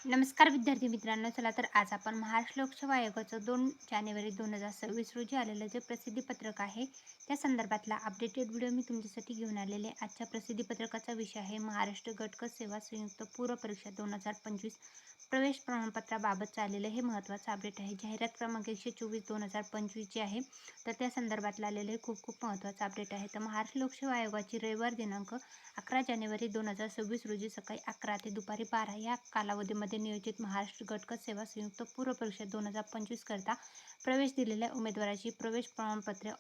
नमस्कार विद्यार्थी मित्रांनो. चला तर आज आपण महाराष्ट्र लोकसेवा आयोगाचं 2 जानेवारी 2026 रोजी आलेलं जे प्रसिद्धीपत्रक आहे त्या संदर्भातला अपडेटेड व्हिडिओ मी तुमच्यासाठी घेऊन आलेले आहे. आजच्या प्रसिद्धीपत्रकाचा विषय आहे महाराष्ट्र गटक सेवा संयुक्त पूर्व परीक्षा 2025 प्रवेश प्रमाणपत्राबाबत आलेलं हे महत्त्वाचं अपडेट आहे. जाहिरात क्रमांक 124/2025 जी आहे तर त्या संदर्भातलं आलेलं हे खूप खूप महत्त्वाचं अपडेट आहे. तर महाराष्ट्र लोकसेवा आयोगाची रविवार दिनांक 11 जानेवारी 2026 रोजी सकाळी 11 ते दुपारी 12 या कालावधीमध्ये नियोजित महाराष्ट्र गटक सेवा संयुक्त पूर्व परीक्षा 2025 करता प्रवेश दिलेल्या उमेदवाराची प्रवेश प्रमाणपत्रे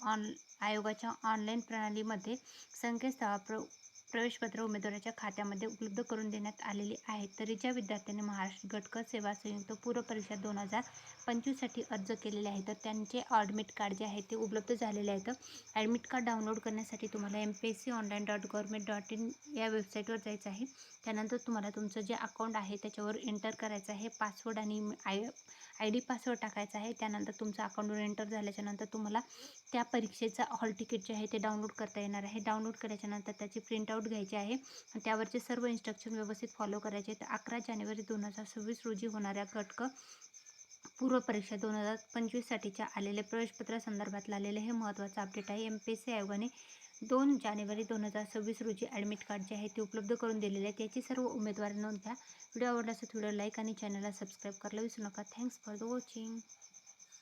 आयोगाच्या ऑनलाईन प्रणालीमध्ये संकेतस्थळावर प्रवेशपत्र उमेदवाराच्या खात्यामध्ये उपलब्ध करून देण्यात आलेली आहेत. तरी ज्या विद्यार्थ्यांनी महाराष्ट्र गटक सेवा संयुक्त पूर्व परीक्षा 2025साठी अर्ज केलेले आहे तर त्यांचे ॲडमिट कार्ड जे आहे ते उपलब्ध झालेले आहेत. ॲडमिट कार्ड डाउनलोड करण्यासाठी तुम्हाला mpsconline.government.in या वेबसाईटवर जायचं आहे. त्यानंतर तुम्हाला तुमचं जे अकाउंट आहे त्याच्यावर एंटर करायचं आहे. पासवर्ड आणि आय डी पासवर्ड टाकायचा आहे. त्यानंतर तुमचं अकाउंटवर एंटर झाल्याच्यानंतर तुम्हाला त्या परीक्षेचा हॉल तिकीट जे आहे ते डाउनलोड करता येणार आहे. डाउनलोड केल्याच्यानंतर त्याची प्रिंटआउट घ्यायची आहे. त्यावरचे सर्व इन्स्ट्रक्शन व्यवस्थित फॉलो करायचे. तर 11 जानेवारी 2026 रोजी होणाऱ्या गटक पूर्व परीक्षा 2025साठीच्या आलेले प्रवेशपत्र संदर्भातलं आलेलं हे महत्त्वाचं अपडेट आहे. MPSC आयोगाने 2 जानेवारी 2026 रोजी ॲडमिट कार्ड जे आहे ते उपलब्ध करून दिलेले आहेत. याची सर्व उमेदवार नोंद घ्या. व्हिडिओ आवडला असेल व्हिडिओ लाईक आणि चॅनलला सबस्क्राईब करायला विसरू नका. Thanks for the watching.